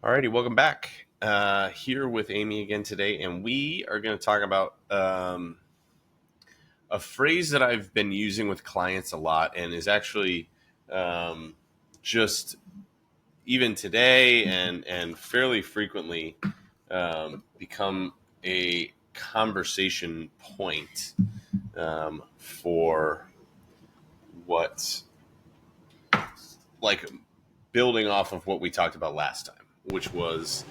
Alrighty, welcome back. Here with Amy again today, and we are going to talk about a phrase that I've been using with clients a lot, and is actually just even today and fairly frequently become a conversation point for what, like, building off of what we talked about last time, which was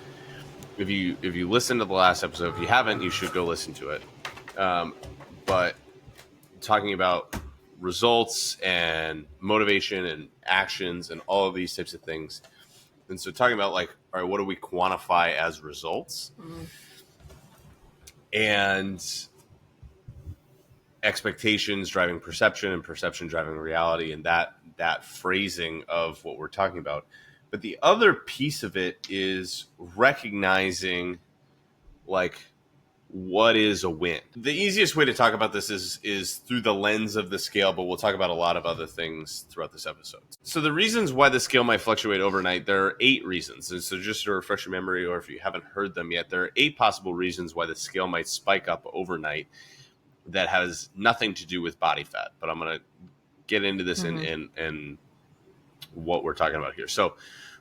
if you listen to the last episode, if you haven't, you should go listen to it. But talking about results and motivation and actions and all of these types of things. And so talking about, like, all right, what do we quantify as results? Mm-hmm. And expectations driving perception and perception driving reality, and that phrasing of what we're talking about. But the other piece of it is recognizing, like, what is a win? The easiest way to talk about this is through the lens of the scale, but we'll talk about a lot of other things throughout this episode. So the reasons why the scale might fluctuate overnight, there are 8 reasons. And so just to refresh your memory, or if you haven't heard them yet, there are 8 possible reasons why the scale might spike up overnight that has nothing to do with body fat. But I'm going to get into this in what we're talking about here. So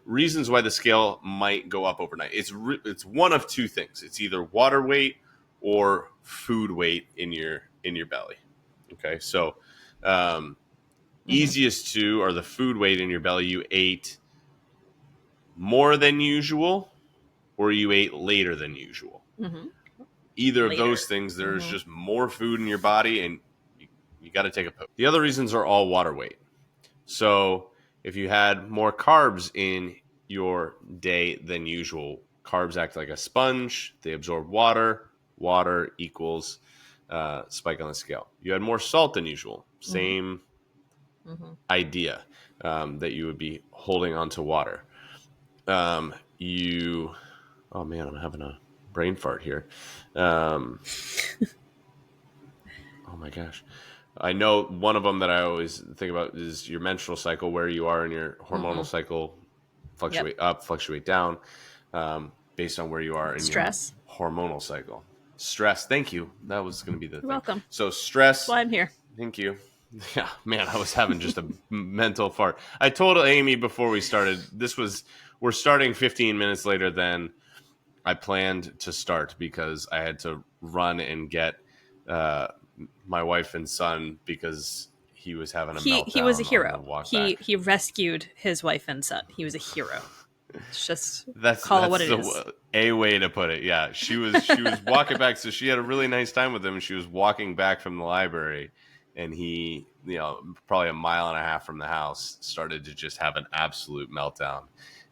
reasons why the scale might go up overnight. It's one of 2 things. It's either water weight or food weight in your belly. Okay, so easiest 2 are the food weight in your belly. You ate more than usual, or you ate later than usual. Mm-hmm. Either of those things, there's just more food in your body, and you got to take a poop. The other reasons are all water weight. So if you had more carbs in your day than usual, carbs act like a sponge. They absorb water. Water equals spike on the scale. You had more salt than usual. Same idea, that you would be holding onto water. Oh man, I'm having a brain fart here. Oh my gosh. I know one of them that I always think about is your menstrual cycle, where you are in your hormonal cycle, fluctuate up, fluctuate down, based on where you are in stress. Your hormonal cycle. Stress. Thank you. That was going to be the thing. Welcome. So stress. That's why I'm here. Thank you. Yeah, man, I was having just a mental fart. I told Amy before we started, we're starting 15 minutes later than I planned to start, because I had to run and get my wife and son, because he was having a meltdown. He was a hero. He rescued his wife and son. He was a hero. It's just that's what it is. A way to put it. Yeah, she was walking back, so she had a really nice time with him. She was walking back from the library, and he, probably a mile and a half from the house, started to just have an absolute meltdown.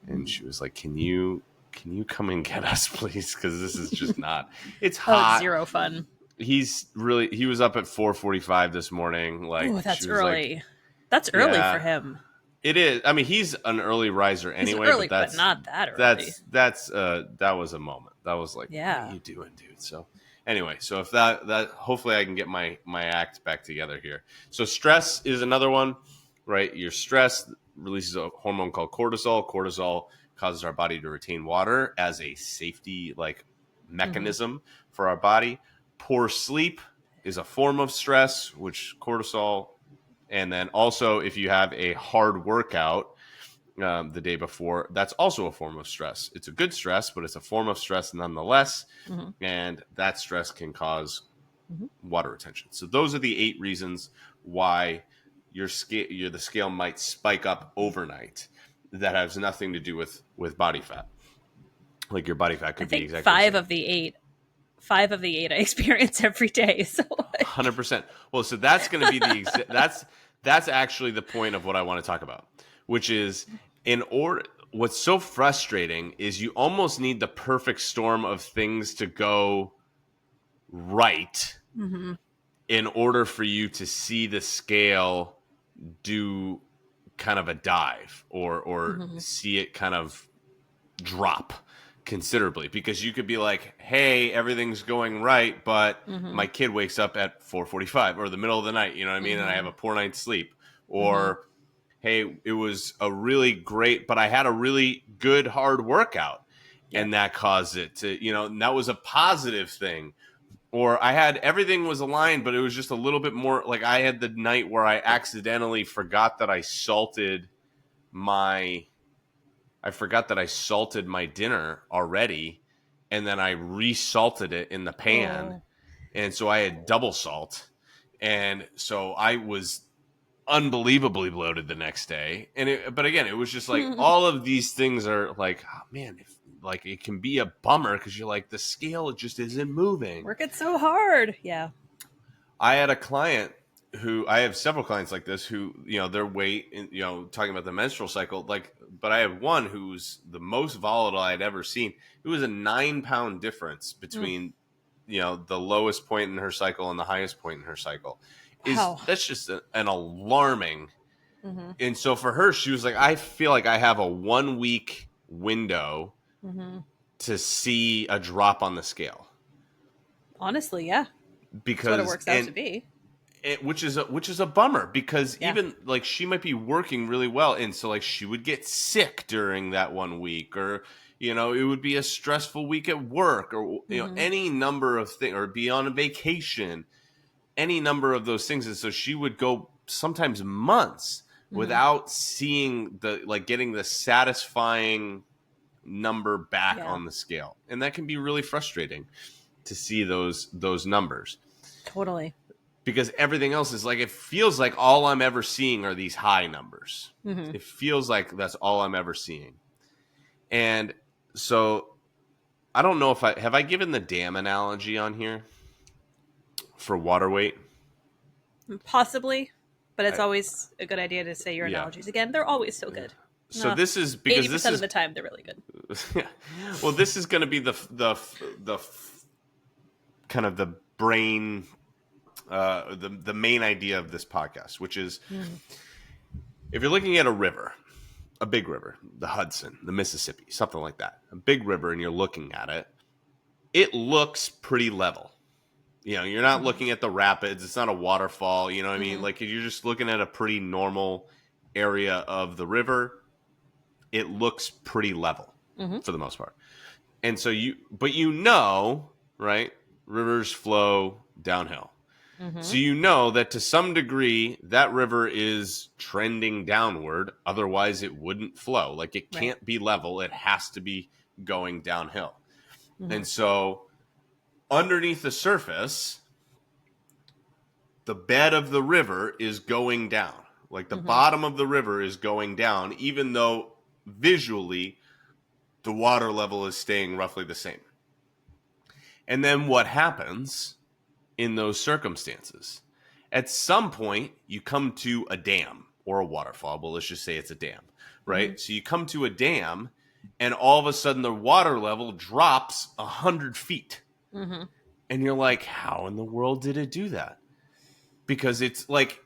And she was like, "Can you come and get us, please? Because this is just not. It's hot. Zero fun." He was up at 4:45 this morning. Like, that's early. Like, that's early for him. It is. I mean, he's an early riser anyway. He's early, but not that early. That was a moment. That was like, what are you doing, dude? So anyway, so if that hopefully I can get my act back together here. So stress is another one, right? Your stress releases a hormone called cortisol. Cortisol causes our body to retain water as a safety mechanism for our body. Poor sleep is a form of stress, which cortisol. And then also, if you have a hard workout the day before, that's also a form of stress. It's a good stress, but it's a form of stress nonetheless. And that stress can cause water retention. So those are the 8 reasons why the scale might spike up overnight. That has nothing to do with body fat. Like, your body fat could be exactly 5 of the 8. 5 of the 8 I experience every day. So 100%. Well, so that's going to be that's actually the point of what I want to talk about, which is what's so frustrating is you almost need the perfect storm of things to go right in order for you to see the scale do kind of a dive or see it kind of drop considerably, because you could be like, hey, everything's going right, but my kid wakes up at 4:45 or the middle of the night, you know what I mean? And I have a poor night's sleep. Or hey, it was a really great, but I had a really good hard workout. and that caused it to, and that was a positive thing. Or I had everything was aligned, but it was just a little bit more like I had the night where I accidentally forgot that I salted my dinner already, and then I resalted it in the pan. And so I had double salt. And so I was unbelievably bloated the next day. But again, it was just like all of these things are like, oh man, it can be a bummer because you're like, the scale just isn't moving. Working so hard. Yeah. I had a client I have several clients like this who, their weight, talking about the menstrual cycle, but I have one who's the most volatile I'd ever seen. It was a 9-pound difference between, the lowest point in her cycle and the highest point in her cycle. That's just an alarming. Mm-hmm. And so for her, she was like, I feel like I have a 1 week window to see a drop on the scale. Honestly, yeah. Because that's what it works out to be. Which is a bummer because even like she might be working really well, and so like she would get sick during that 1 week, or it would be a stressful week at work, or any number of things, or be on a vacation, any number of those things, and so she would go sometimes months without seeing getting the satisfying number back on the scale, and that can be really frustrating to see those numbers. Totally. Because everything else is like, it feels like all I'm ever seeing are these high numbers. Mm-hmm. It feels like that's all I'm ever seeing. And so I don't know if have I given the dam analogy on here for water weight? Possibly, but it's always a good idea to say your analogies again. They're always so good. So this is because 80% of the time they're really good. Well, this is going to be the kind of the brain, the main idea of this podcast, which is if you're looking at a river, a big river, the Hudson, the Mississippi, something like that, a big river, and you're looking at it, it looks pretty level. You're not looking at the rapids. It's not a waterfall. You know what I mean? Like, if you're just looking at a pretty normal area of the river, it looks pretty level for the most part. And so right? Rivers flow downhill. So that to some degree, that river is trending downward. Otherwise, it wouldn't flow. Like, it can't be level. It has to be going downhill. And so underneath the surface, the bed of the river is going down. Like, the bottom of the river is going down, even though visually the water level is staying roughly the same. And then what happens in those circumstances? At some point, you come to a dam or a waterfall. Well, let's just say it's a dam, right? So you come to a dam, and all of a sudden the water level drops 100 feet. And you're like, how in the world did it do that? Because it's like,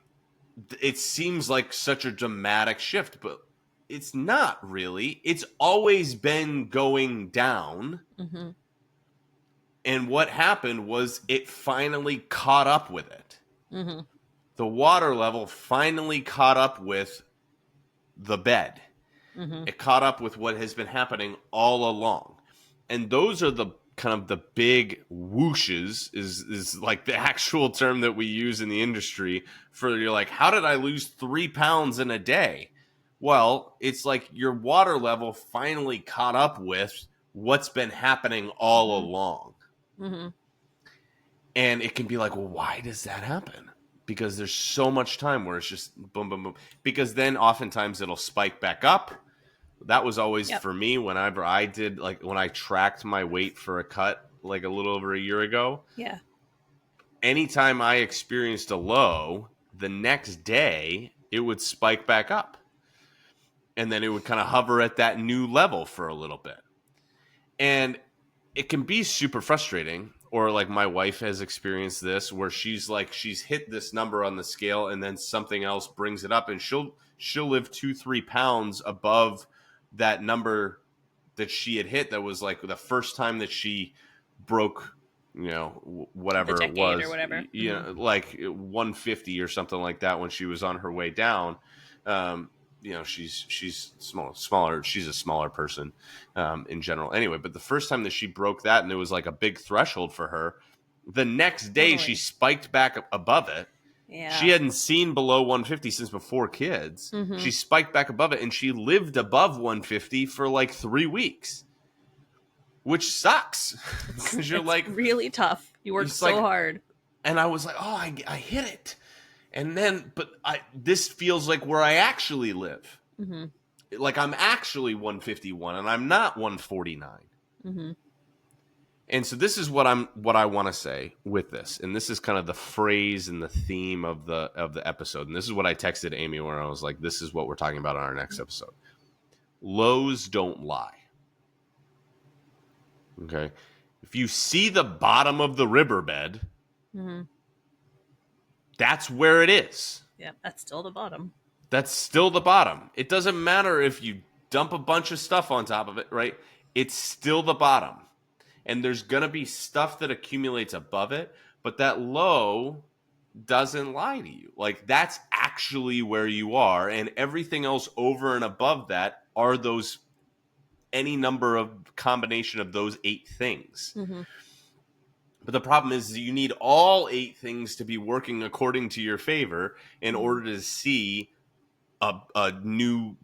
it seems like such a dramatic shift, but it's not really. It's always been going down. And what happened was it finally caught up with it. The water level finally caught up with the bed. It caught up with what has been happening all along. And those are the kind of the big whooshes is like the actual term that we use in the industry for, you're like, how did I lose 3 pounds in a day? Well, it's like your water level finally caught up with what's been happening all along. And it can be like, well, why does that happen? Because there's so much time where it's just boom, boom, boom. Because then oftentimes it'll spike back up. That was always for me whenever I did, like when I tracked my weight for a cut, like a little over a year ago. Yeah. Anytime I experienced a low, the next day it would spike back up. And then it would kind of hover at that new level for a little bit. And it can be super frustrating. Or like my wife has experienced this where she's hit this number on the scale and then something else brings it up, and she'll live 2-3 pounds above that number that she had hit. That was like the first time that she broke, whatever it was, or whatever. Like 150 or something like that when she was on her way down. she's smaller. She's a smaller person in general anyway. But the first time that she broke that, and it was like a big threshold for her, the next day she spiked back above it. Yeah. She hadn't seen below 150 since before kids. Mm-hmm. She spiked back above it, and she lived above 150 for like 3 weeks, which sucks because you're like really tough. You worked so hard, and I was like, oh, I hit it, and then this feels like where I actually live. Mm-hmm. Like I'm actually 151, and I'm not 149. Mm-hmm. And so this is what I want to say with this, and this is kind of the phrase and the theme of the episode. And this is what I texted Amy where I was like, "This is what we're talking about on our next episode." Lows don't lie. Okay, if you see the bottom of the riverbed, mm-hmm. that's where it is. Yeah, that's still the bottom. That's still the bottom. It doesn't matter if you dump a bunch of stuff on top of it, right? It's still the bottom. And there's going to be stuff that accumulates above it, but that low doesn't lie to you. Like, that's actually where you are, and everything else over and above that are those any number of combination of those 8 things. Mm-hmm. But the problem is you need all 8 things to be working according to your favor in order to see a new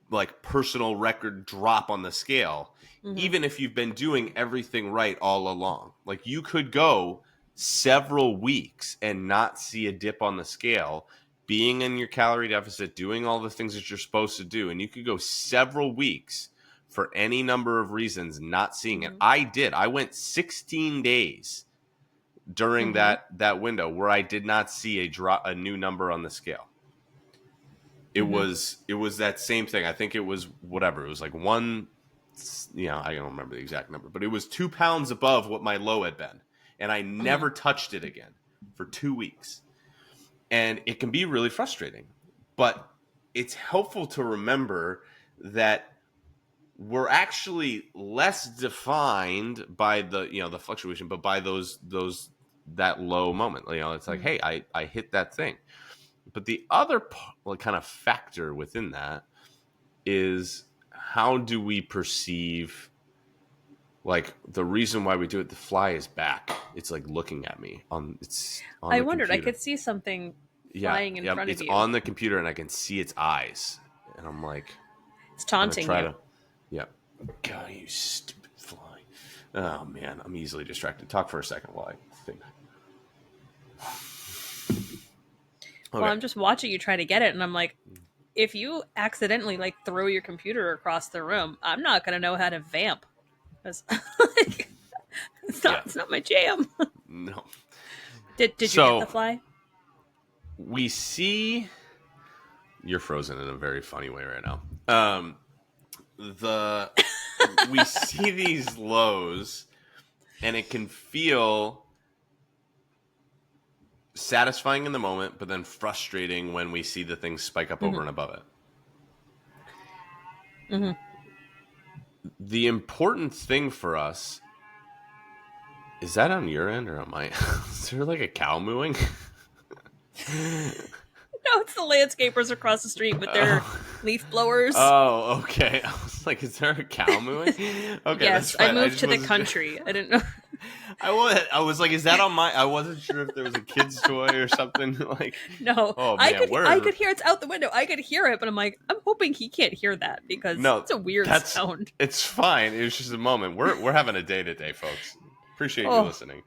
like personal record drop on the scale. Mm-hmm. Even if you've been doing everything right all along. Like you could go several weeks and not see a dip on the scale, being in your calorie deficit, doing all the things that you're supposed to do. And you could go several weeks for any number of reasons not seeing it. I did. I went 16 days during that window where I did not see a new number on the scale. It was that same thing. I think it was whatever. It was like one, I don't remember the exact number, but it was 2 pounds above what my low had been. And I never touched it again for 2 weeks. And it can be really frustrating, but it's helpful to remember that we're actually less defined by the fluctuation, but by that low moment. It's like, hey, I hit that thing. But the other kind of factor within that is how do we perceive, like, the reason why we do it? The fly is back. It's like looking at me on I wondered. Computer. I could see something flying in front of you. It's on the computer, and I can see its eyes, and I'm like, it's taunting you. God, you stupid fly! Oh man, I'm easily distracted. Talk for a second while I think. Well, I'm just watching you try to get it, and I'm like, if you accidentally like throw your computer across the room, I'm not going to know how to vamp. It's not my jam. No. Did you get the fly? We see you're frozen in a very funny way right now. We see these lows, and it can feel satisfying in the moment, but then frustrating when we see the things spike up over and above it. Mm-hmm. The important thing for us is that on your end or on my? Is there like a cow mooing? No, it's the landscapers across the street with their leaf blowers. Oh, okay. I was like, is there a cow mooing? Okay, yes, I moved to the country. I didn't know. I was like, is that on my? I wasn't sure if there was a kid's toy or something. Like, no, oh, man, I could hear it's out the window. I could hear it, but I'm like, I'm hoping he can't hear that because it's a weird sound. It's fine. It was just a moment. We're having a day today, folks. Appreciate you listening.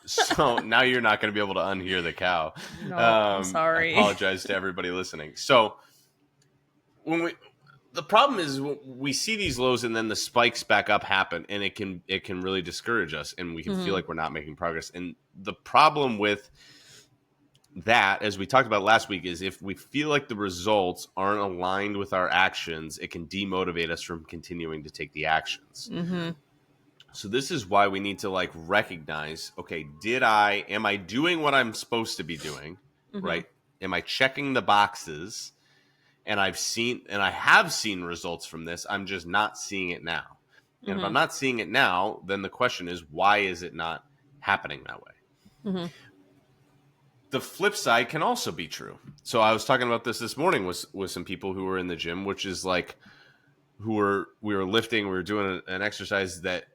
So now you're not going to be able to unhear the cow. No, I'm sorry. I apologize to everybody listening. So the problem is we see these lows and then the spikes back up happen, and it can really discourage us, and we can feel like we're not making progress. And the problem with that, as we talked about last week, is if we feel like the results aren't aligned with our actions, it can demotivate us from continuing to take the actions. Mm-hmm. So this is why we need to like recognize, okay, am I doing what I'm supposed to be doing, right? Am I checking the boxes? And I have seen results from this. I'm just not seeing it now. And if I'm not seeing it now, then the question is, why is it not happening that way? the flip side can also be true. So I was talking about this morning with some people who were in the gym, which is like we were lifting, we were doing an exercise that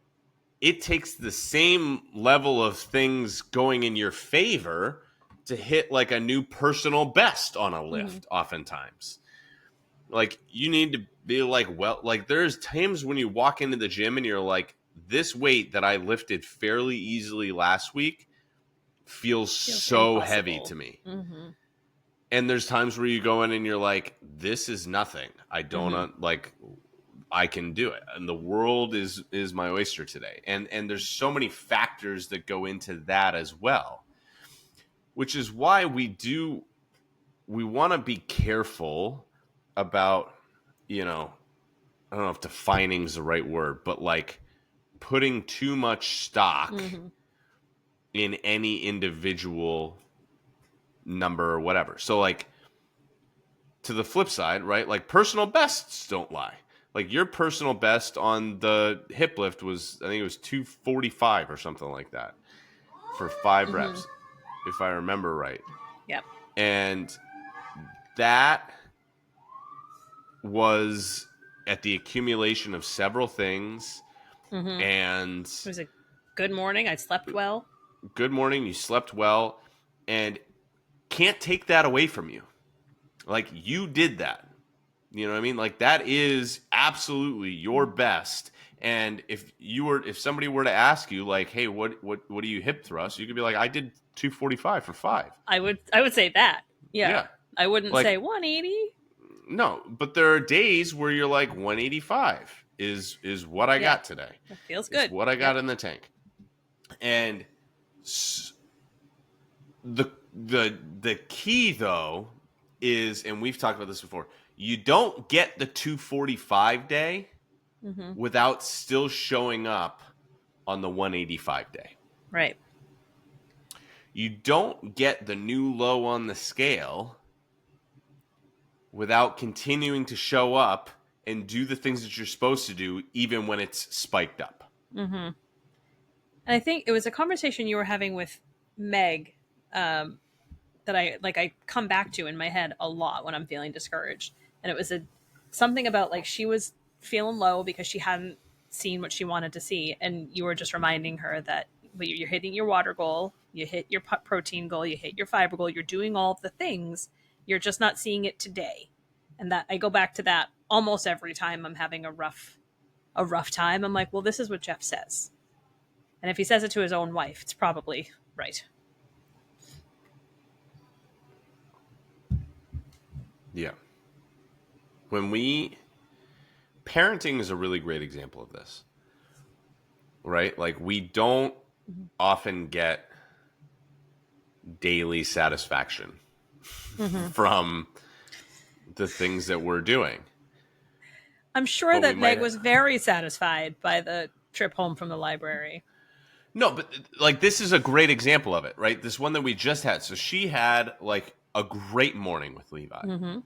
it takes the same level of things going in your favor to hit like a new personal best on a lift. Oftentimes, like you need to be like, well, like there's times when you walk into the gym and you're like, this weight that I lifted fairly easily last week feels so impossible. Heavy to me. And there's times where you go in and you're like, this is nothing. I don't like, I can do it. And the world is my oyster today. And there's so many factors that go into that as well, which is why we want to be careful about, I don't know if defining is the right word, but like putting too much stock in any individual number or whatever. So like to the flip side, right? Like personal bests don't lie. Like your personal best on the hip lift was, I think it was 245 or something like that for 5 reps, if I remember right. Yep. And that was at the accumulation of several things. And it was a good morning. I slept well. Good morning. You slept well, and can't take that away from you. Like you did that. You know what I mean? Like that is absolutely your best. And if somebody were to ask you like, hey, what do you hip thrust? You could be like, I did 245 for 5. I would say that. Yeah. I wouldn't like, say 180. No, but there are days where you're like 185 is what I got today. That feels good. It's what I got in the tank. And the key though is, and we've talked about this before, you don't get the 245 day without still showing up on the 185 day. Right. You don't get the new low on the scale without continuing to show up and do the things that you're supposed to do, even when it's spiked up. And I think it was a conversation you were having with Meg that I come back to in my head a lot when I'm feeling discouraged. And it was something about like she was feeling low because she hadn't seen what she wanted to see. And you were just reminding her that you're hitting your water goal, you hit your protein goal, you hit your fiber goal, you're doing all of the things. You're just not seeing it today. And that I go back to that almost every time I'm having a rough time. I'm like, well, this is what Jeff says. And if he says it to his own wife, it's probably right. Yeah. Parenting is a really great example of this, right? Like we don't often get daily satisfaction from the things that we're doing. I'm sure that Meg was very satisfied by the trip home from the library. No, but like this is a great example of it, right? This one that we just had. So she had like a great morning with Levi.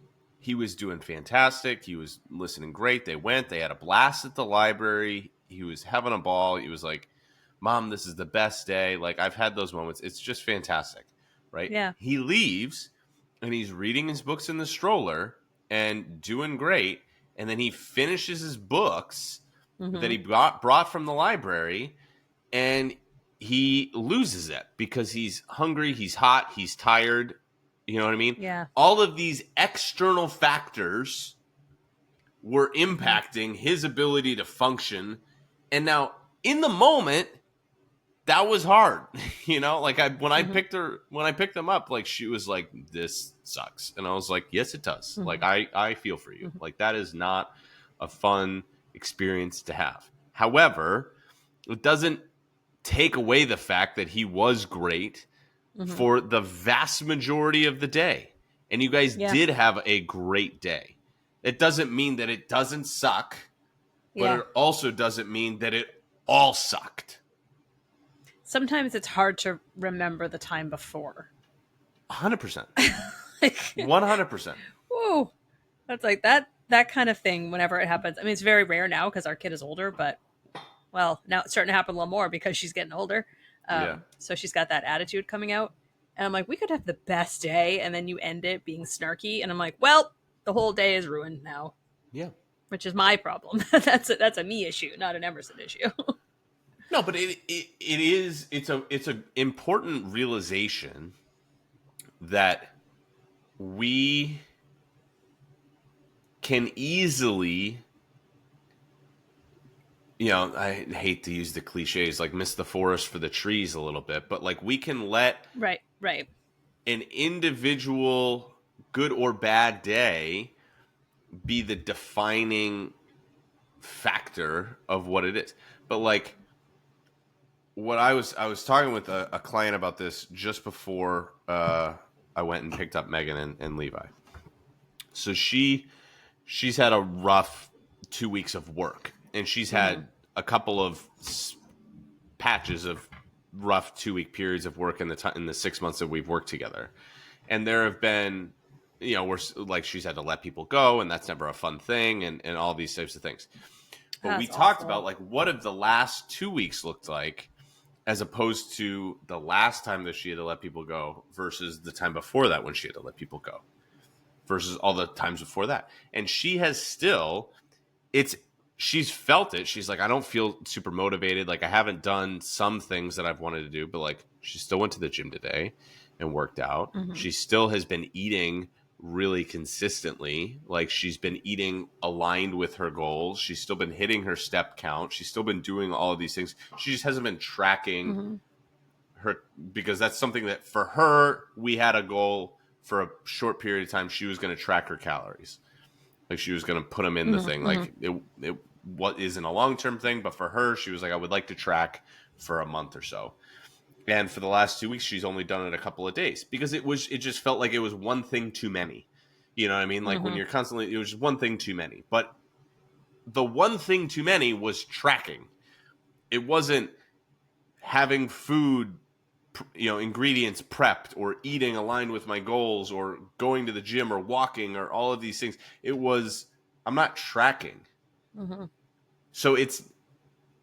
He was doing fantastic. He was listening great. They had a blast at the library. He was having a ball. He was like, Mom, this is the best day. Like I've had those moments. It's just fantastic, right? Yeah. He leaves and he's reading his books in the stroller and doing great. And then he finishes his books that he brought from the library, and he loses it because he's hungry, he's hot, he's tired. You know what I mean? Yeah. All of these external factors were impacting his ability to function. And now in the moment, that was hard. Like when I picked them up, like she was like, this sucks. And I was like, yes, it does. Like I feel for you. Like that is not a fun experience to have. However, it doesn't take away the fact that he was great for the vast majority of the day. And you guys did have a great day. It doesn't mean that it doesn't suck, but it also doesn't mean that it all sucked. Sometimes it's hard to remember the time before. 100%. 100%. Whoa. That's like that kind of thing whenever it happens. I mean, it's very rare now because our kid is older, but well, now it's starting to happen a little more because she's getting older. So she's got that attitude coming out. And I'm like, we could have the best day, and then you end it being snarky, and I'm like, well, the whole day is ruined now. Yeah. Which is my problem. That's a me issue, not an Emerson issue. No, but it's a important realization that we can easily, I hate to use the cliches, like miss the forest for the trees a little bit, but like we can let right an individual good or bad day be the defining factor of what it is. But like what I was talking with a client about this just before I went and picked up Megan and Levi. So she's had a rough 2 weeks of work, and she's had a couple of patches of rough 2 week periods of work in the 6 months that we've worked together. And there have been, we're like, she's had to let people go, and that's never a fun thing, and all these types of things. But we talked about like what have the last 2 weeks looked like as opposed to the last time that she had to let people go versus the time before that when she had to let people go versus all the times before that. And she has still, she's felt it. She's like, I don't feel super motivated. Like I haven't done some things that I've wanted to do, but like she still went to the gym today and worked out. She still has been eating really consistently. Like she's been eating aligned with her goals. She's still been hitting her step count. She's still been doing all of these things. She just hasn't been tracking her, because that's something that for her, we had a goal for a short period of time. She was going to track her calories. Like she was going to put them in the thing. Like it what isn't a long-term thing, but for her, she was like, I would like to track for a month or so. And for the last 2 weeks, she's only done it a couple of days because it just felt like it was one thing too many. You know what I mean? Like when you're constantly, it was just one thing too many. But the one thing too many was tracking. It wasn't having food, ingredients prepped or eating aligned with my goals or going to the gym or walking or all of these things. It was, I'm not tracking. So it's,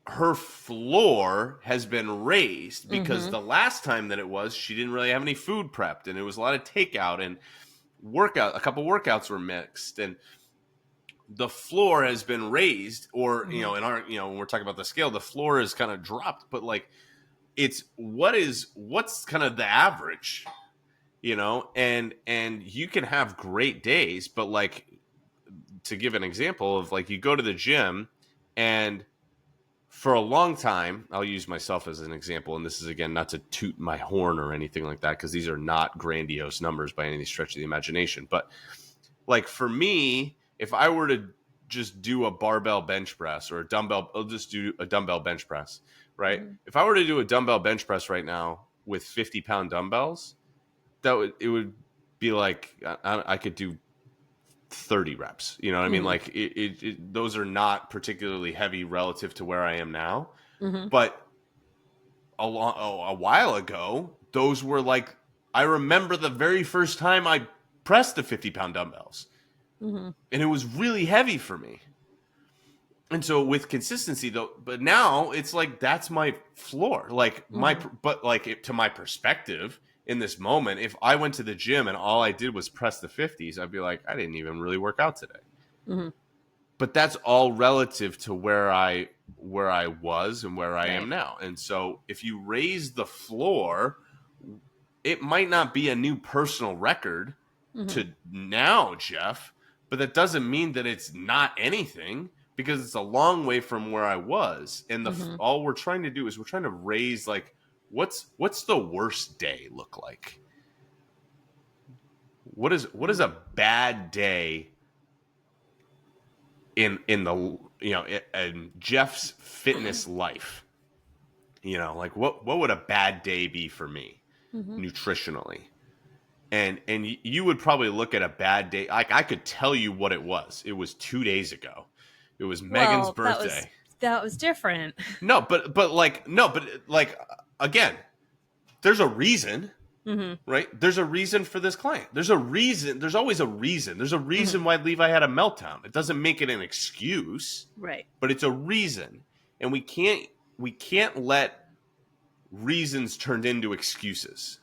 her floor has been raised because the last time that it was, she didn't really have any food prepped, and it was a lot of takeout and a couple workouts were mixed, and the floor has been raised, or, in our, when we're talking about the scale, the floor is kind of dropped, but like it's what's kind of the average, and you can have great days, but like, to give an example of like, you go to the gym and for a long time, I'll use myself as an example, and this is, again, not to toot my horn or anything like that, because these are not grandiose numbers by any stretch of the imagination. But, like, for me, if I were to just do a barbell bench press or I'll just do a dumbbell bench press, right? If I were to do a dumbbell bench press right now with 50-pound dumbbells, it would be like I could do 30 reps. You know what I mean? Like those are not particularly heavy relative to where I am now. But a while ago, those were like, I remember the very first time I pressed the 50-pound dumbbells, and it was really heavy for me. And so with consistency though, but now it's like, that's my floor. Like but like to my perspective, in this moment, if I went to the gym and all I did was press the 50s, I'd be like, I didn't even really work out today. But that's all relative to where I was and where I am now. And so if you raise the floor, it might not be a new personal record to now, Jeff, but that doesn't mean that it's not anything, because it's a long way from where I was. And all we're trying to do is we're trying to raise, like, what's the worst day look like? What is a bad day in the in Jeff's fitness life? Like what would a bad day be for me nutritionally? And you would probably look at a bad day, like I could tell you what it was. It was 2 days ago. It was Megan's birthday. That was different. But again, there's a reason, right? There's a reason for this client. There's a reason. There's always a reason. There's a reason why Levi had a meltdown. It doesn't make it an excuse, right? But it's a reason, and we can't let reasons turned into excuses.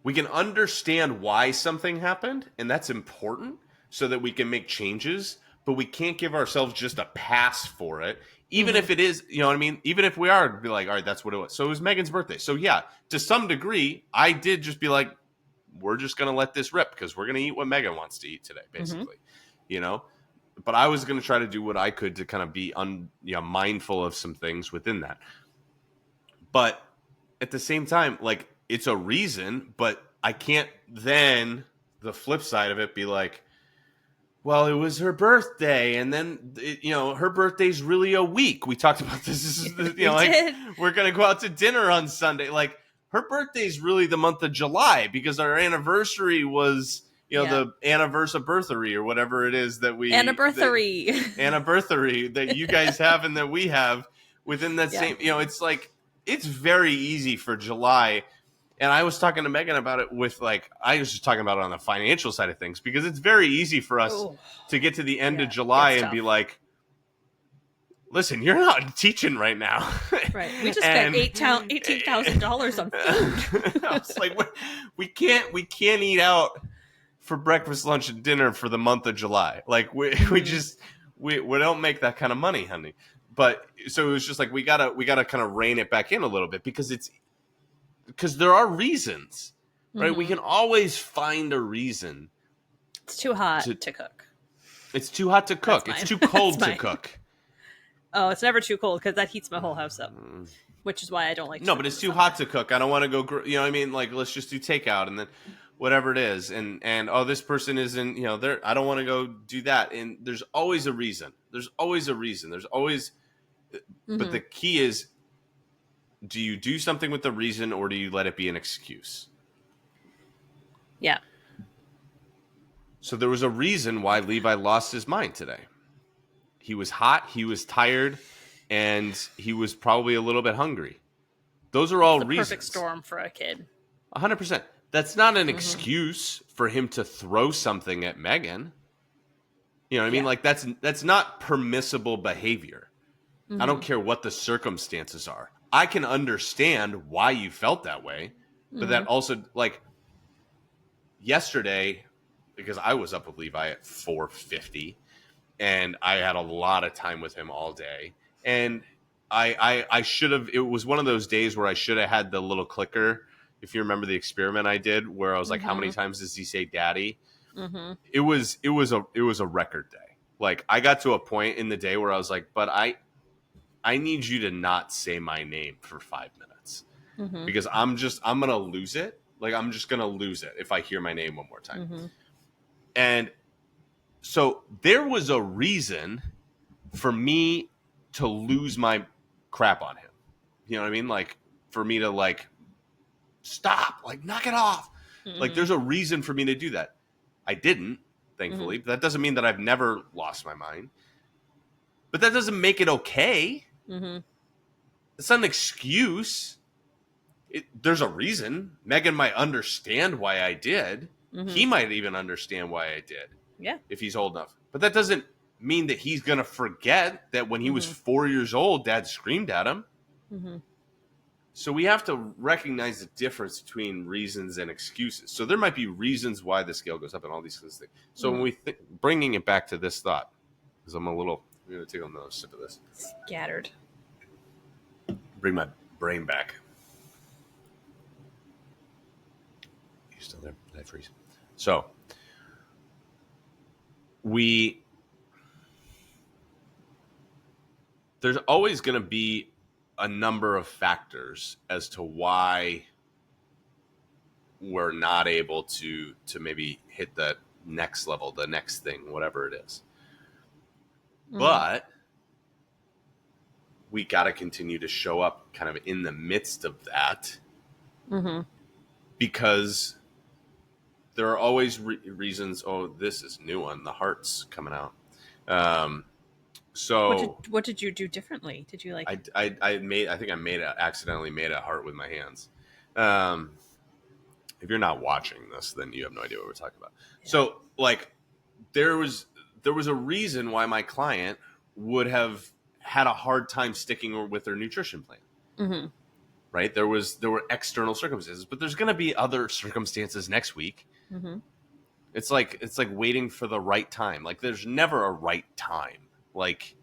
we can understand why something happened, and that's important so that we can make changes, but we can't give ourselves just a pass for it. Even if it is, you know what I mean? Even if we are be like, all right, that's what it was. So it was Megan's birthday. So yeah, to some degree, I did just be like, we're just going to let this rip because we're going to eat what Megan wants to eat today, basically, you know? But I was going to try to do what I could to kind of be mindful of some things within that. But at the same time, like, it's a reason, but I can't then, the flip side of it, be like, well, it was her birthday, and then, her birthday's really a week. We talked about this. This is, we're going to go out to dinner on Sunday. Like, her birthday's really the month of July because our anniversary was, the anniversary or whatever it is that we... Anniversary that you guys have and that we have within that same... it's like, it's very easy for July. And I was talking to Megan about it I was just talking about it on the financial side of things because it's very easy for us to get to the end of July and be like, listen, you're not teaching right now. Right. We just spent $18,000 on food. I was like, we can't eat out for breakfast, lunch, and dinner for the month of July. Like we don't make that kind of money, honey. But so it was just like, we gotta kind of rein it back in a little bit because there are reasons, right? We can always find a reason. It's too hot to cook. It's too hot to cook. It's too cold to cook. Oh, it's never too cold because that heats my whole house up, which is why I don't like to. No, but it's too hot to cook. I don't want to go, you know what I mean? Like, let's just do takeout and then whatever it is. And this person isn't, I don't want to go do that. And there's always a reason. There's always, but the key is, do you do something with the reason or do you let it be an excuse? Yeah. So there was a reason why Levi lost his mind today. He was hot, he was tired, and he was probably a little bit hungry. Those are all reasons. Perfect storm for a kid. 100%. That's not an excuse for him to throw something at Megan. You know what I mean? Like that's not permissible behavior. I don't care what the circumstances are. I can understand why you felt that way, but that also, like, yesterday, because I was up with Levi at 4:50, and I had a lot of time with him all day, and I should have. It was one of those days where I should have had the little clicker. If you remember the experiment I did, where I was like, "How many times does he say Daddy?" It was a record day. Like, I got to a point in the day where I was like, "But I need you to not say my name for 5 minutes because I'm going to lose it. Like, I'm just going to lose it if I hear my name one more time." And so there was a reason for me to lose my crap on him. You know what I mean? Like, for me to, like, stop, like, knock it off. Like, there's a reason for me to do that. I didn't, thankfully. But that doesn't mean that I've never lost my mind. But that doesn't make it okay. It's not an excuse. There's a reason. Megan might understand why I did. He might even understand why I did. Yeah. If he's old enough. But that doesn't mean that he's going to forget that when he was 4 years old, Dad screamed at him. So we have to recognize the difference between reasons and excuses. So there might be reasons why the scale goes up and all these things. So when we bringing it back to this thought, because I'm going to take another sip of this. Scattered. Bring my brain back. You still there? Did I freeze? So, there's always going to be a number of factors as to why we're not able to maybe hit the next level, the next thing, whatever it is. But we got to continue to show up kind of in the midst of that because there are always reasons. Oh, this is new one. The heart's coming out. So what did you do differently? Did you like? I accidentally made a heart with my hands. If you're not watching this, then you have no idea what we're talking about. Yeah. So, like, there was a reason why my client would have had a hard time sticking with their nutrition plan. right? There were external circumstances, but there's going to be other circumstances next week. Mm-hmm. It's like waiting for the right time. Like there's never a right time. Like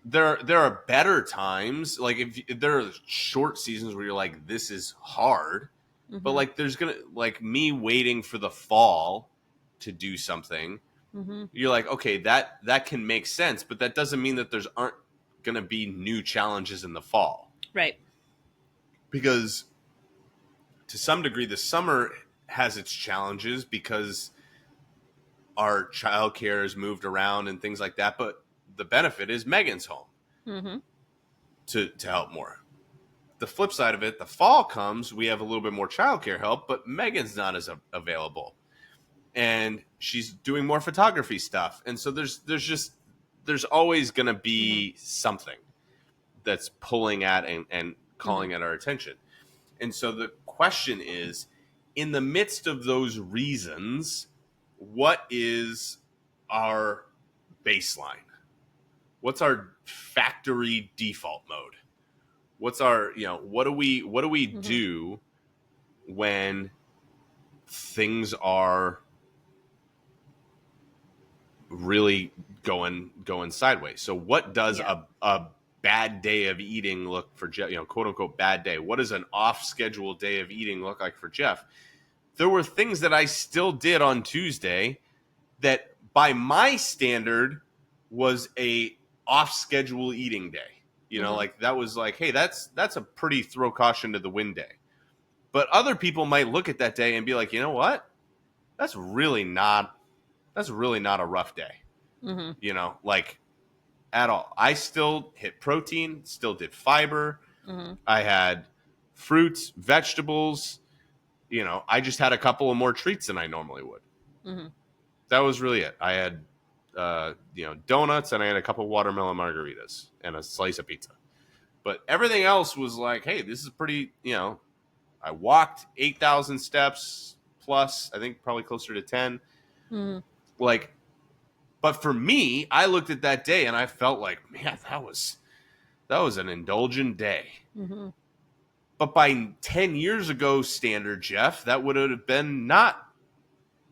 there are better times. Like if there are short seasons where you're like, this is hard, Mm-hmm. but like there's gonna, like me waiting for the fall to do something. Mm-hmm. You're like, okay, that can make sense, but that doesn't mean that there's aren't gonna be new challenges in the fall. Right. Because to some degree, the summer has its challenges because our childcare has moved around and things like that. But the benefit is Megan's home Mm-hmm. to help more. The flip side of it, the fall comes, we have a little bit more childcare help, but Megan's not as available, and she's doing more photography stuff. And so there's always going to be something that's pulling at and calling at our attention. And so the question is, in the midst of those reasons, what is our baseline? What's our factory default mode? What's our, what do we do when things are really going sideways? So what does a bad day of eating look for Jeff, quote unquote bad day? What does an off schedule day of eating look like for Jeff? There were things that I still did on Tuesday that by my standard was a off schedule eating day. Like that was like, hey, that's a pretty throw caution to the wind day. But other people might look at that day and be like, you know what? That's really not a rough day. Mm-hmm. Like at all. I still hit protein, still did fiber. Mm-hmm. I had fruits, vegetables. I just had a couple of more treats than I normally would. Mm-hmm. That was really it. I had, donuts, and I had a couple watermelon margaritas and a slice of pizza. But everything else was like, hey, this is pretty, I walked 8,000 steps plus, I think probably closer to 10. Mm-hmm. Like, but for me, I looked at that day and I felt like, man, that was an indulgent day. Mm-hmm. But by 10 years ago standard, Jeff, that would have been not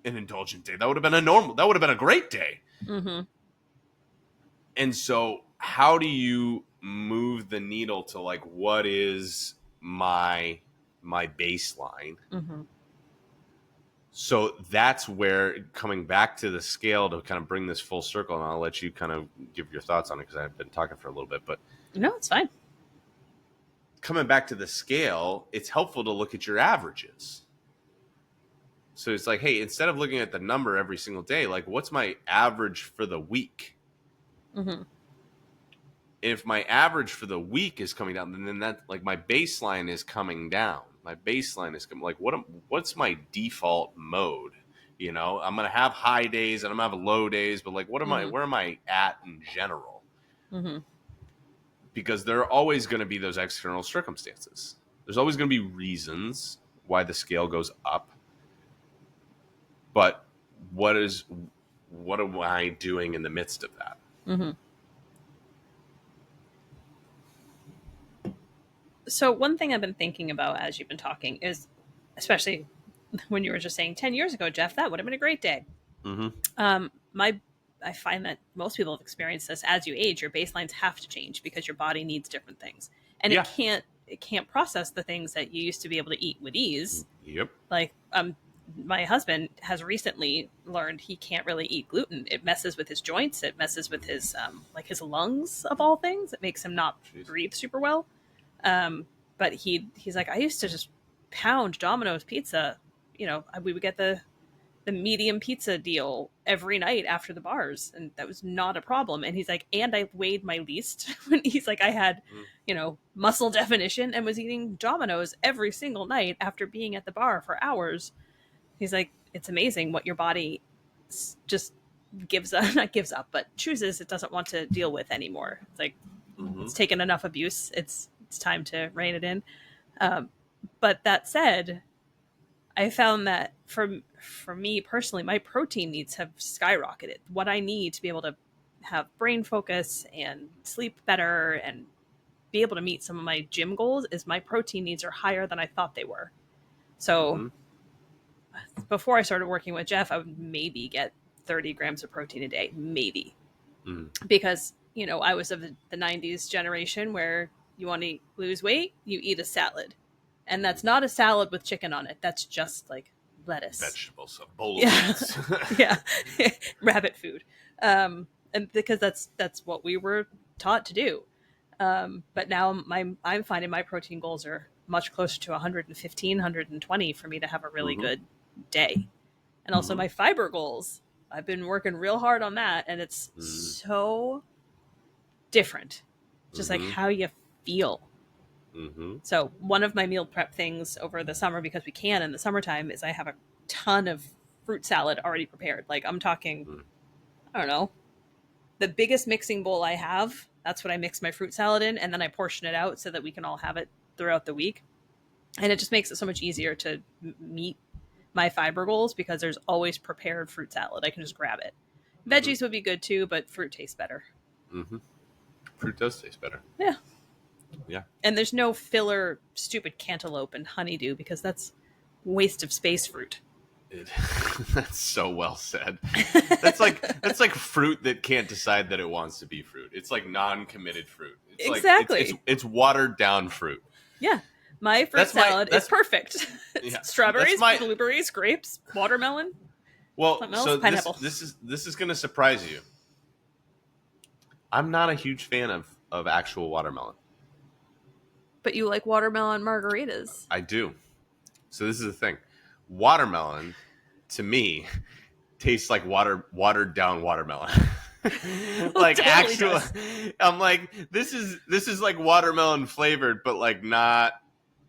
an indulgent day. That would have been a great day. Mm-hmm. And so how do you move the needle to like, what is my baseline? Mm-hmm. So that's where, coming back to the scale to kind of bring this full circle, and I'll let you kind of give your thoughts on it because I've been talking for a little bit, but no, it's fine. Coming back to the scale, it's helpful to look at your averages. So it's like, hey, instead of looking at the number every single day, like what's my average for the week? Mm-hmm. If my average for the week is coming down, then that, like, my baseline is coming down. My baseline is like, what's my default mode? I'm going to have high days and I'm going to have low days, but like, where am I at in general? Mm-hmm. Because there are always going to be those external circumstances. There's always going to be reasons why the scale goes up. But what am I doing in the midst of that? Mm-hmm. So one thing I've been thinking about as you've been talking is, especially when you were just saying 10 years ago, Jeff, that would have been a great day. Mm-hmm. I find that most people have experienced this. As you age, your baselines have to change because your body needs different things, and it can't process the things that you used to be able to eat with ease. Yep. Like my husband has recently learned he can't really eat gluten. It messes with his joints. It messes with his his lungs, of all things. It makes him not breathe super well. But he's like, I used to just pound Domino's pizza. We would get the medium pizza deal every night after the bars, and that was not a problem. And he's like, and I weighed my least when he's like, I had, muscle definition and was eating Domino's every single night after being at the bar for hours. He's like, it's amazing what your body just not gives up, but chooses it doesn't want to deal with anymore. It's like, it's taken enough abuse. It's time to rein it in. But that said, I found that for me personally, my protein needs have skyrocketed. What I need to be able to have brain focus and sleep better and be able to meet some of my gym goals is my protein needs are higher than I thought they were. So before I started working with Jeff, I would maybe get 30 grams of protein a day, maybe. Because, you know, I was of the 90s generation where you want to lose weight, you eat a salad. And that's not a salad with chicken on it. That's just like lettuce. Vegetables, a bowl of beans. Yeah. Rabbit food. And because that's what we were taught to do. But now I'm finding my protein goals are much closer to 115, 120 for me to have a really good day. And also my fiber goals. I've been working real hard on that, and it's so different. Just like how you feel. So one of my meal prep things over the summer, because we can in the summertime, is I have a ton of fruit salad already prepared. Like I'm talking, I don't know, the biggest mixing bowl I have, that's what I mix my fruit salad in, and then I portion it out so that we can all have it throughout the week. And it just makes it so much easier to meet my fiber goals because there's always prepared fruit salad. I can just grab it. Veggies would be good too, but fruit tastes better. Fruit does taste better. Yeah. Yeah. And there's no filler stupid cantaloupe and honeydew because that's waste of space fruit. That's so well said. That's like fruit that can't decide that it wants to be fruit. It's like non-committed fruit. It's exactly. Like, it's watered down fruit. Yeah. My fruit salad is perfect. Strawberries, blueberries, grapes, watermelon. Well, so pineapple. This is going to surprise you. I'm not a huge fan of actual watermelon. But you like watermelon margaritas. I do. So this is the thing. Watermelon, to me, tastes like watered down watermelon. Like totally actual does. I'm like, this is like watermelon flavored, but like not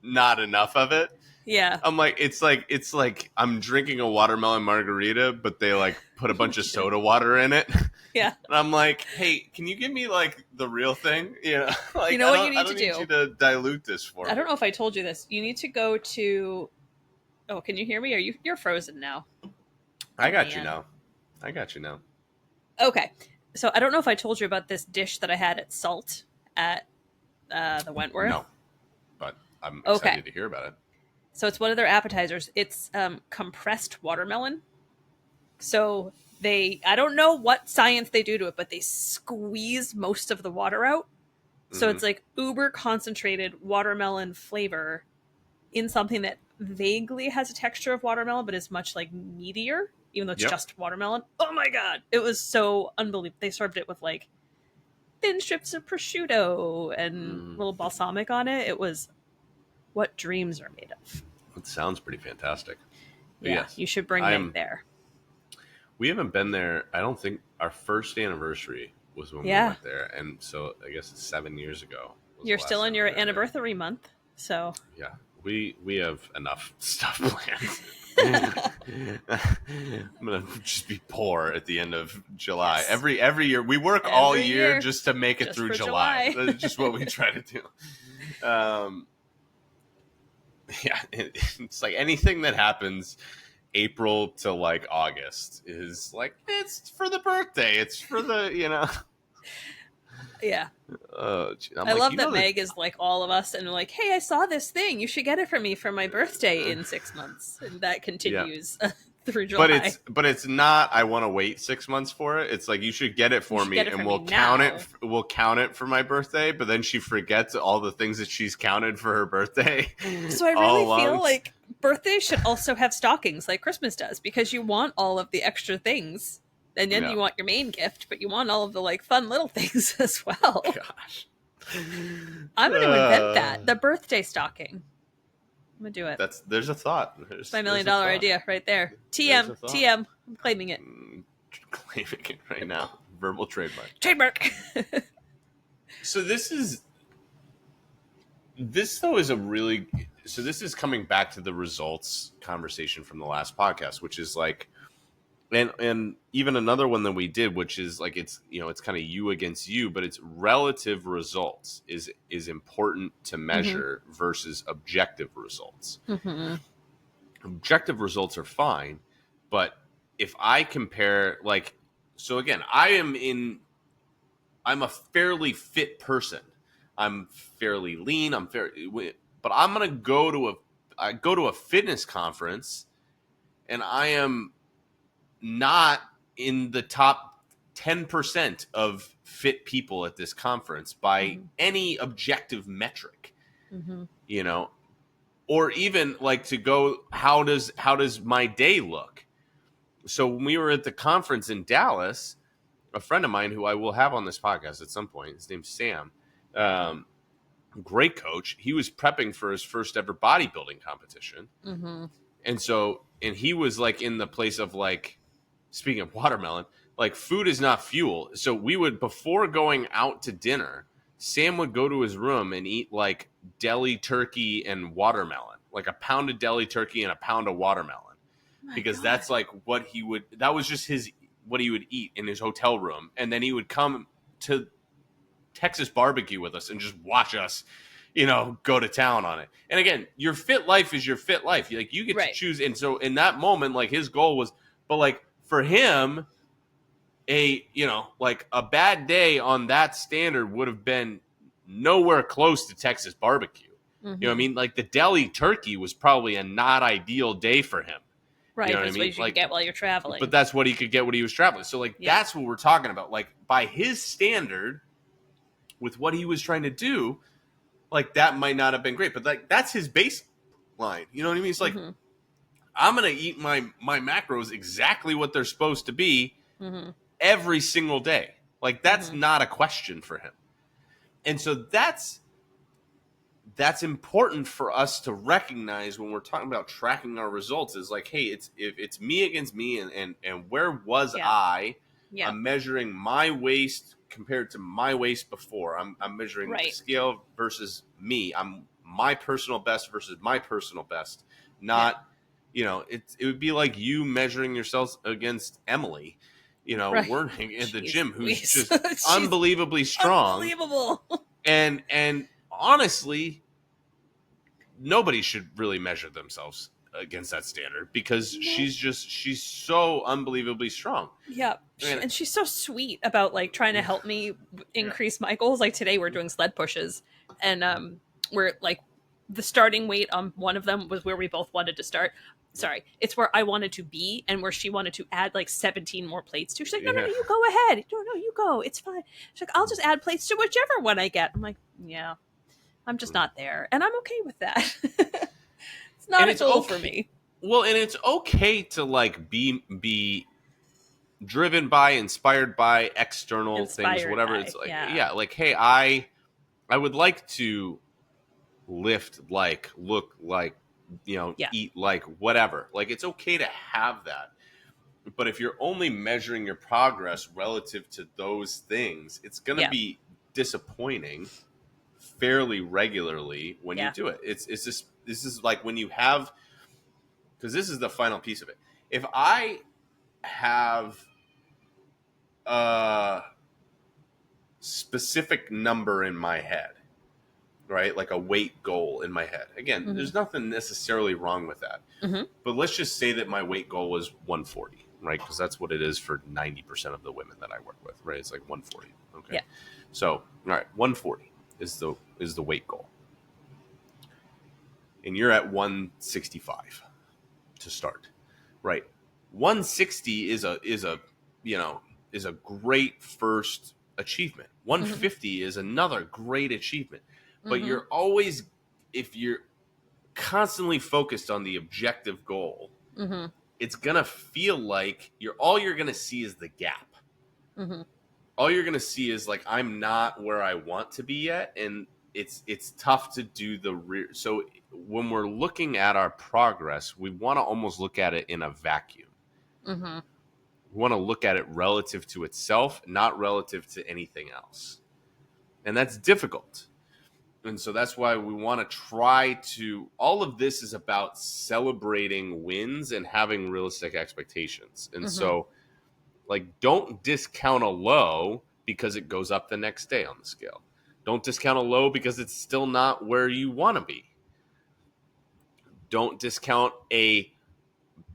enough of it. Yeah. I'm like, it's like I'm drinking a watermelon margarita, but they like put a bunch of soda water in it. Yeah. And I'm like, hey, can you give me like the real thing? You know, like, you know what you need to do? I don't need you to dilute this for me. I don't know if I told you this. You need to go to. Oh, can you hear me? You're frozen now? I got you now. Okay. So I don't know if I told you about this dish that I had at Salt at the Wentworth. No, but I'm excited to hear about it. So it's one of their appetizers. It's compressed watermelon. So I don't know what science they do to it, but they squeeze most of the water out. So it's like uber concentrated watermelon flavor in something that vaguely has a texture of watermelon, but is much like meatier, even though it's just watermelon. Oh my God. It was so unbelievable. They served it with like thin strips of prosciutto and little balsamic on it. It was what dreams are made of. It sounds pretty fantastic. But yes, you should bring them there. We haven't been there. I don't think our first anniversary was when we went there. And so I guess it's 7 years ago. You're still in your anniversary month. So yeah, we have enough stuff planned. I'm going to just be poor at the end of July. Yes. Every year. We work all year just to make it through July. That's just what we try to do. Yeah, it's like anything that happens April to like August is like, it's for the birthday. It's for the, you know. Yeah. I love that Meg is like all of us and like, hey, I saw this thing. You should get it for me for my birthday in 6 months. And that continues through July. But it's not, I want to wait 6 months for it. It's like, you should get it for me and we'll count it. We'll count it for my birthday. But then she forgets all the things that she's counted for her birthday. So I really feel like birthdays should also have stockings like Christmas does, because you want all of the extra things. And then you want your main gift, but you want all of the like fun little things as well. Gosh. I'm going to invent that. The birthday stocking. I'm going to do it. There's a thought. It's my $1 million idea right there. TM. I'm claiming it. Claiming it right now. Verbal trademark. Trademark. So this is coming back to the results conversation from the last podcast, which is like, and even another one that we did, which is like, it's, you know, it's kind of you against you, but it's relative results is important to measure versus objective results. Objective results are fine, but if I compare, like, so again, I'm a fairly fit person. I'm fairly lean. But I'm going to go to a fitness conference and I am not in the top 10% of fit people at this conference by any objective metric, you know, or even like to go, how does my day look? So when we were at the conference in Dallas, a friend of mine who I will have on this podcast at some point, his name's Sam, great coach. He was prepping for his first ever bodybuilding competition. And he was like in the place of like, speaking of watermelon, like food is not fuel. So we would, before going out to dinner, Sam would go to his room and eat like deli turkey and watermelon, like a pound of deli turkey and a pound of watermelon, because that's like what that was just what he would eat in his hotel room. And then he would come to Texas barbecue with us and just watch us, go to town on it. And again, your fit life is your fit life. Like you get to choose. And so in that moment, like his goal was, but like for him, like a bad day on that standard would have been nowhere close to Texas barbecue. You know what I mean? Like the deli turkey was probably a not ideal day for him. Right. You know that's what you could get while you're traveling. But that's what he could get when he was traveling. So like, that's what we're talking about. Like by his standard with what he was trying to do, like that might not have been great, but like that's his baseline. You know what I mean? It's like, I'm going to eat my macros exactly what they're supposed to be every single day. Like that's not a question for him. And so that's important for us to recognize when we're talking about tracking our results is like, hey, if it's me against me and where was I? Yeah. I'm measuring my waist compared to my waist before. I'm measuring the scale versus me. I'm my personal best versus my personal best. Not, it would be like you measuring yourself against Emily, learning at the gym, who's just unbelievably strong. Unbelievable. And honestly, nobody should really measure themselves against that standard because she's so unbelievably strong. Yeah. And she's so sweet about like trying to help me increase my goals. Like today we're doing sled pushes and we're like the starting weight on one of them was where we both wanted to start. Sorry, it's where I wanted to be and where she wanted to add like 17 more plates to. She's like, no, you go ahead. No, you go. It's fine. She's like, I'll just add plates to whichever one I get. I'm like, yeah, I'm just not there. And I'm okay with that. It's not a goal for me. Well, and it's okay to like be driven by, inspired by external things, whatever. It's like, like, hey, I would like to lift like, look like, eat like, whatever. Like, it's okay to have that. But if you're only measuring your progress relative to those things, it's going to be disappointing fairly regularly when you do it. This is like when you have, because this is the final piece of it. If I have a specific number in my head, right? Like a weight goal in my head. Again, there's nothing necessarily wrong with that. But let's just say that my weight goal was 140, right? Because that's what it is for 90% of the women that I work with, right? It's like 140. Okay. Yeah. So, all right, 140 is the weight goal. And you're at 165 to start, right? 160 is a great first achievement. 150 is another great achievement. But you're always, if you're constantly focused on the objective goal, it's going to feel like all you're going to see is the gap. All you're going to see is like, I'm not where I want to be yet. And it's tough to do so when we're looking at our progress, we want to almost look at it in a vacuum. We want to look at it relative to itself, not relative to anything else. And that's difficult. And so that's why we want to all of this is about celebrating wins and having realistic expectations. And so like, don't discount a low because it goes up the next day on the scale. Don't discount a low because it's still not where you want to be. Don't discount a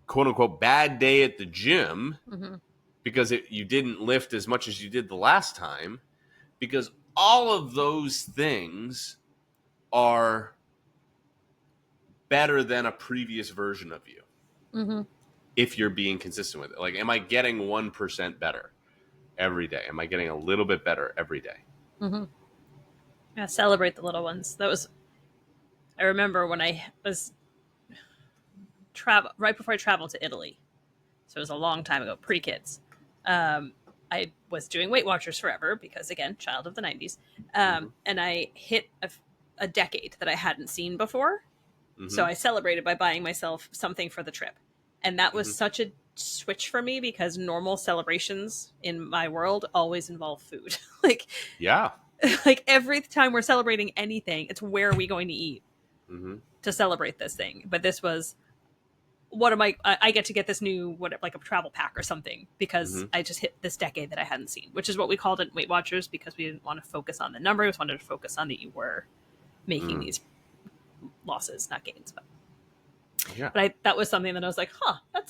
quote unquote bad day at the gym because you didn't lift as much as you did the last time, because all of those things are better than a previous version of you. Mm-hmm. If you're being consistent with it. Like, am I getting 1% better every day? Am I getting a little bit better every day? Mm-hmm. Yeah, celebrate the little ones. I remember when I was right before I traveled to Italy. So it was a long time ago, pre-kids. I was doing Weight Watchers forever because, again, child of the 90s. And I hit a decade that I hadn't seen before. Mm-hmm. So I celebrated by buying myself something for the trip. And that was such a switch for me because normal celebrations in my world always involve food. Like, yeah. Like every time we're celebrating anything, it's where are we going to eat to celebrate this thing? But this was, I get to get this new, like a travel pack or something because I just hit this decade that I hadn't seen, which is what we called it Weight Watchers because we didn't want to focus on the numbers. We just wanted to focus on that you were making these losses, not gains. But yeah, but that was something that I was like, that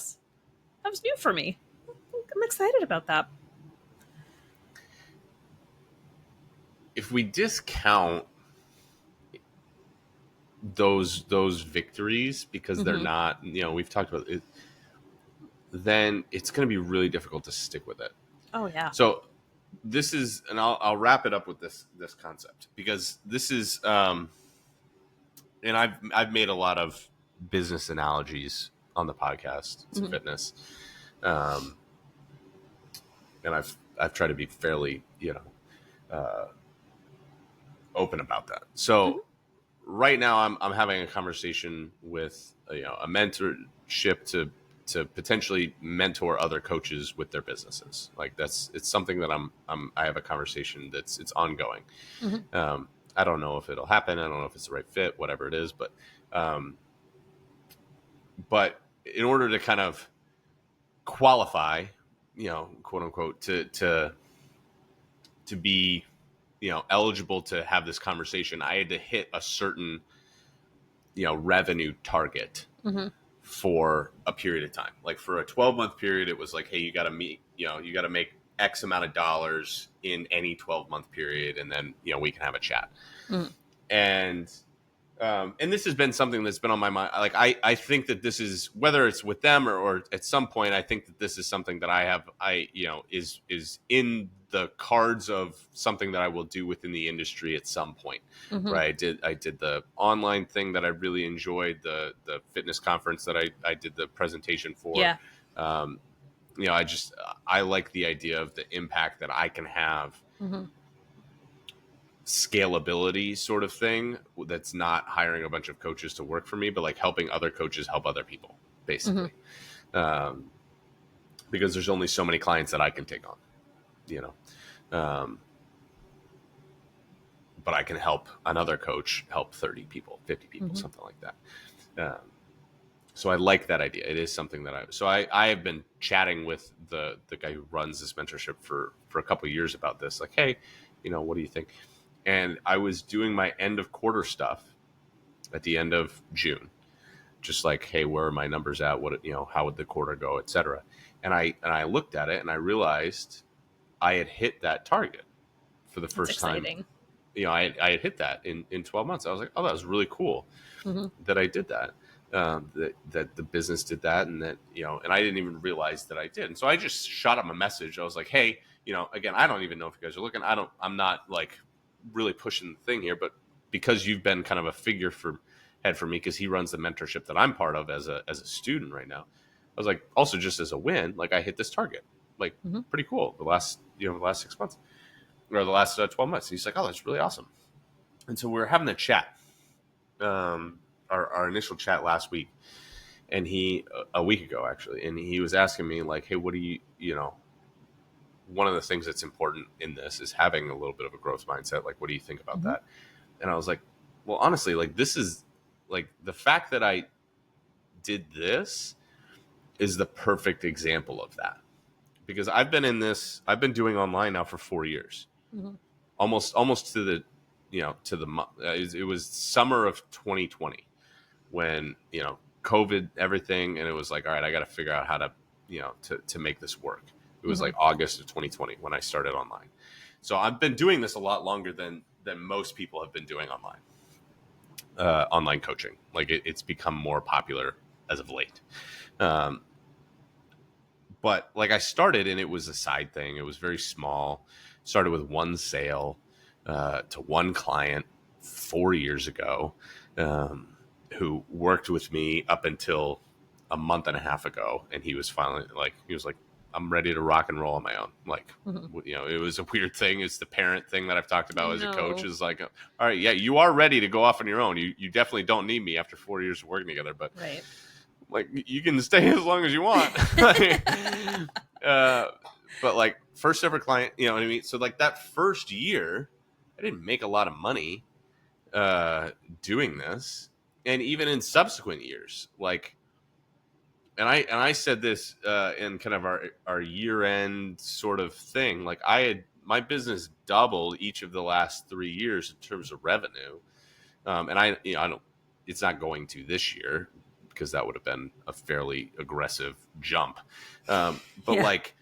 was new for me. I'm excited about that. If we discount those victories because they're not, we've talked about it, then it's going to be really difficult to stick with it. Oh yeah. So this is, and I'll wrap it up with this concept because this is, and I've made a lot of business analogies on the podcast to fitness, and I've tried to be fairly, open about that. So right now I'm having a conversation with a mentorship to potentially mentor other coaches with their businesses. Like it's something that I have a conversation it's ongoing. I don't know if it'll happen. I don't know if it's the right fit, whatever it is, but in order to kind of qualify, quote unquote, to be eligible to have this conversation, I had to hit a certain, revenue target for a period of time. Like for a 12-month period, it was like, hey, you got to make X amount of dollars in any 12-month period. And then, we can have a chat. And this has been something that's been on my mind. Like, I think that this is, whether it's with them or at some point, I think that this is something that is in the cards of something that I will do within the industry at some point. Right. I did the online thing that I really enjoyed, the fitness conference that I did the presentation for. Yeah. I like the idea of the impact that I can have. Scalability sort of thing that's not hiring a bunch of coaches to work for me, but like helping other coaches help other people, basically. Because there's only so many clients that I can take on, but I can help another coach help 30 people, 50 people, something like that. So I like that idea. It is something that I have been chatting with the guy who runs this mentorship for a couple of years about this. Like, hey, what do you think? And I was doing my end of quarter stuff at the end of June, just like, hey, where are my numbers at? What, how would the quarter go, et cetera. And I looked at it and I realized I had hit that target for the first time. I had hit that in 12 months. I was like, oh, that was really cool that I did that. That the business did that, and that, and I didn't even realize that I did. And so I just shot him a message. I was like, hey, again, I don't even know if you guys are looking. I'm not like really pushing the thing here, but because you've been kind of a figure for me, because he runs the mentorship that I'm part of as a student right now. I was like, also just as a win, like I hit this target, like pretty cool. The last 6 months or the last 12 months. And he's like, oh, that's really awesome. And so we're having a chat, our initial chat last week, and a week ago actually, and he was asking me like, hey, what do you one of the things that's important in this is having a little bit of a growth mindset. Like, what do you think about that? And I was like, well, honestly, like this is like the fact that I did this is the perfect example of that, because I've been doing online now for 4 years, almost to the, it was summer of 2020 when, COVID, everything. And it was like, all right, I got to figure out how to, to make this work. It was like August of 2020 when I started online. So I've been doing this a lot longer than most people have been doing online coaching. Like it's become more popular as of late. But like I started and it was a side thing. It was very small. Started with one sale to one client 4 years ago, who worked with me up until a month and a half ago. And he was finally like, I'm ready to rock and roll on my own. Like, it was a weird thing. It's the parent thing that I've talked about as a coach is like, all right, yeah, you are ready to go off on your own. You definitely don't need me after 4 years of working together, but like you can stay as long as you want. But like first ever client, you know what I mean? So like that first year, I didn't make a lot of money doing this. And even in subsequent years, like, and I said this in kind of our year end sort of thing. Like my business doubled each of the last 3 years in terms of revenue. And I don't, it's not going to this year, because that would have been a fairly aggressive jump. But like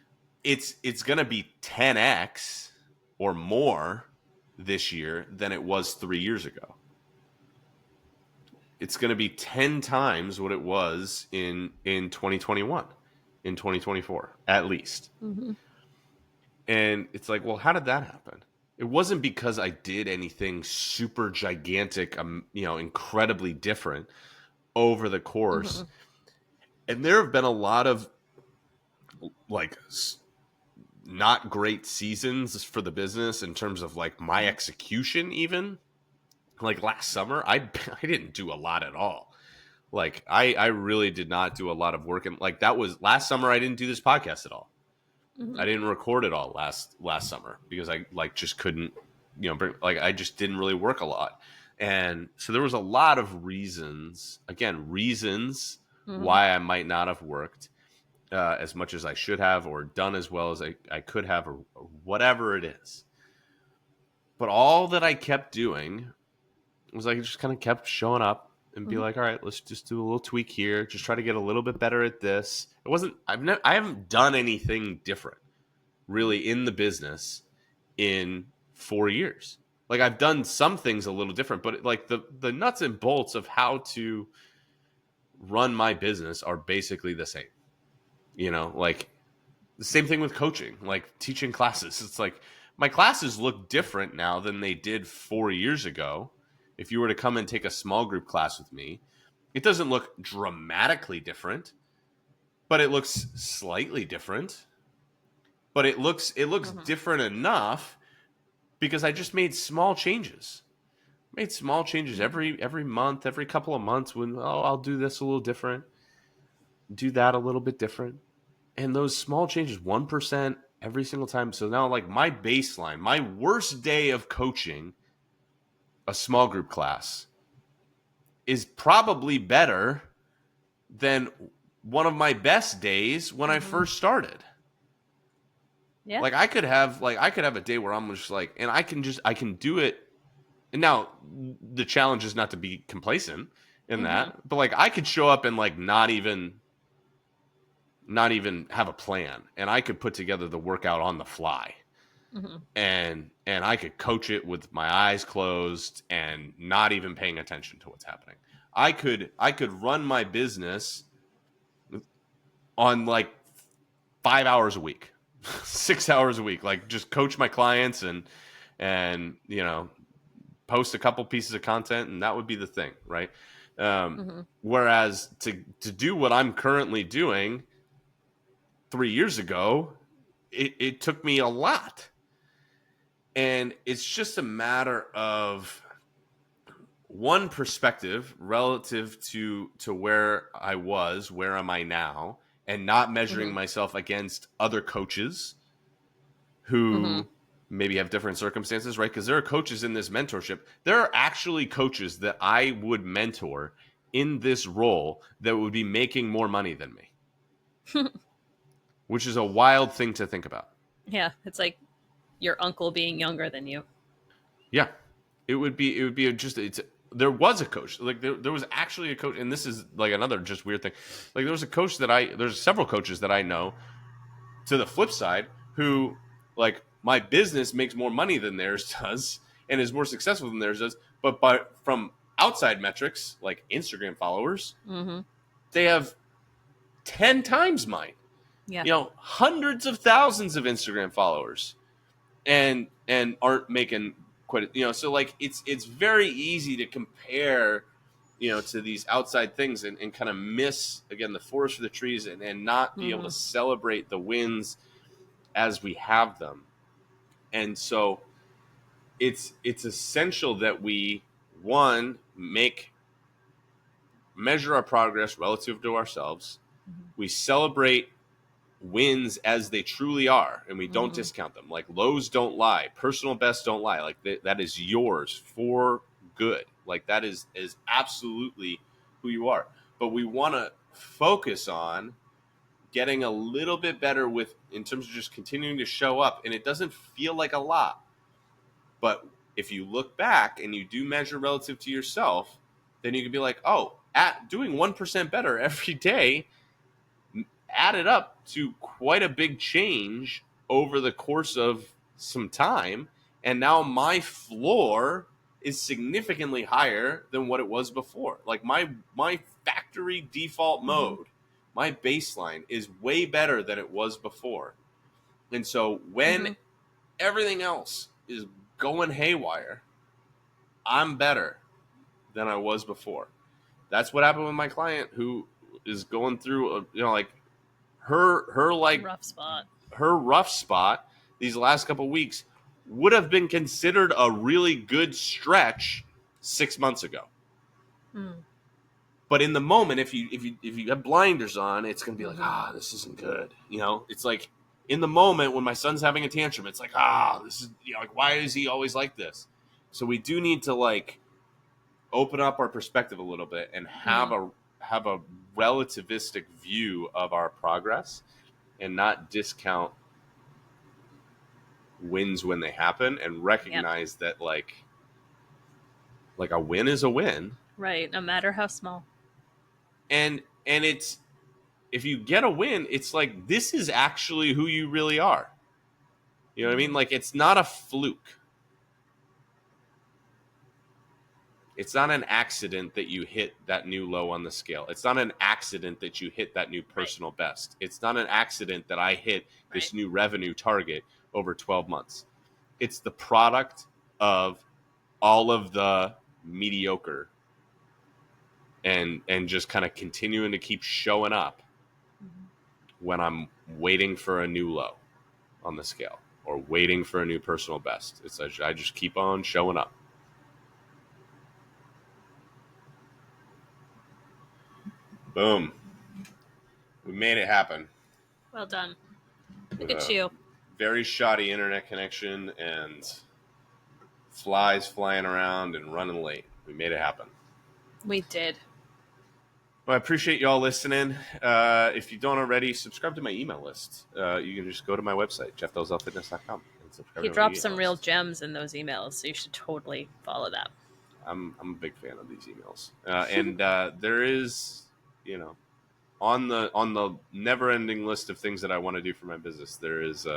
it's going to be 10x or more this year than it was 3 years ago. It's going to be 10 times what it was in 2021, in 2024, at least. And it's like, well, how did that happen? It wasn't because I did anything super gigantic, incredibly different over the course. And there have been a lot of like not great seasons for the business in terms of like my execution. Even like last summer, I didn't do a lot at all. Like I really did not do a lot of work. And like that was last summer, I didn't do this podcast at all. I didn't record it all last summer because I like just couldn't, I just didn't really work a lot. And so there was a lot of reasons why I might not have worked as much as I should have, or done as well as I could have, or whatever it is. But all that I kept doing was like, I just kind of kept showing up and be like, all right, let's just do a little tweak here. Just try to get a little bit better at this. I haven't done anything different really in the business in 4 years. Like I've done some things a little different, but like the nuts and bolts of how to run my business are basically the same. Like the same thing with coaching, like teaching classes. It's like my classes look different now than they did 4 years ago. If you were to come and take a small group class with me, it doesn't look dramatically different, but it looks slightly different. But it looks different enough because I just made small changes. Every month, every couple of months when I'll do this a little different, do that a little bit different. And those small changes, 1% every single time. So now like my baseline, my worst day of coaching a small group class is probably better than one of my best days when I first started. Yeah. Like I could have a day where I'm just like, and I can do it. And now the challenge is not to be complacent in that, but like I could show up and like not even have a plan, and I could put together the workout on the fly. And I could coach it with my eyes closed and not even paying attention to what's happening. I could run my business on like 5 hours a week, 6 hours a week, like just coach my clients and post a couple pieces of content, and that would be the thing, right? Whereas to do what I'm currently doing 3 years ago, it took me a lot. And it's just a matter of one perspective relative to where I was, where am I now, and not measuring myself against other coaches who maybe have different circumstances, right? Because there are coaches in this mentorship. There are actually coaches that I would mentor in this role that would be making more money than me, which is a wild thing to think about. Yeah, it's like your uncle being younger than you. Yeah, it would be there was a coach, like there was actually a coach, and this is like another just weird thing. Like there's several coaches that I know to the flip side who like my business makes more money than theirs does and is more successful than theirs does. But from outside metrics like Instagram followers, they have 10 times mine. Yeah. Hundreds of thousands of Instagram followers and aren't making quite, so like it's very easy to compare, to these outside things and kind of miss, again, the forest for the trees and not be able to celebrate the wins as we have them. And so it's essential that we, one, measure our progress relative to ourselves. We celebrate wins as they truly are, and we don't discount them. Like lows don't lie, personal bests don't lie. Like that is yours for good. Like that is absolutely who you are. But we want to focus on getting a little bit better in terms of just continuing to show up. And it doesn't feel like a lot, but if you look back and you do measure relative to yourself, then you can be like, oh, at doing 1% better every day added up to quite a big change over the course of some time. And now my floor is significantly higher than what it was before. Like my factory default mode, my baseline is way better than it was before. And so when everything else is going haywire, I'm better than I was before. That's what happened with my client who is going through her like rough spot these last couple of weeks would have been considered a really good stretch 6 months ago. But in the moment, if you have blinders on, it's going to be like, this isn't good. It's like in the moment when my son's having a tantrum, it's like, this is, like, why is he always like this? So we do need to like open up our perspective a little bit and have a relativistic view of our progress and not discount wins when they happen and recognize that like a win is a win. Right. No matter how small. And it's, if you get a win, it's like, this is actually who you really are. You know what I mean? Like, it's not a fluke. It's not an accident that you hit that new low on the scale. It's not an accident that you hit that new personal best. It's not an accident that I hit this new revenue target over 12 months. It's the product of all of the mediocre and just kind of continuing to keep showing up when I'm waiting for a new low on the scale or waiting for a new personal best. It's I just keep on showing up. Boom. We made it happen. Well done. Look at you. Very shoddy internet connection and flies flying around and running late. We made it happen. We did. Well, I appreciate y'all listening. If you don't already, subscribe to my email list. You can just go to my website, jeffdolzelfitness.com. He dropped some real gems in those emails, so you should totally follow that. I'm a big fan of these emails. And there is, on the never-ending list of things that I want to do for my business, there's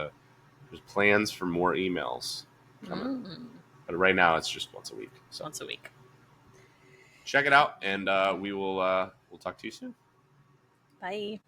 plans for more emails coming. But right now it's just once a week. So once a week. Check it out, and we'll talk to you soon. Bye.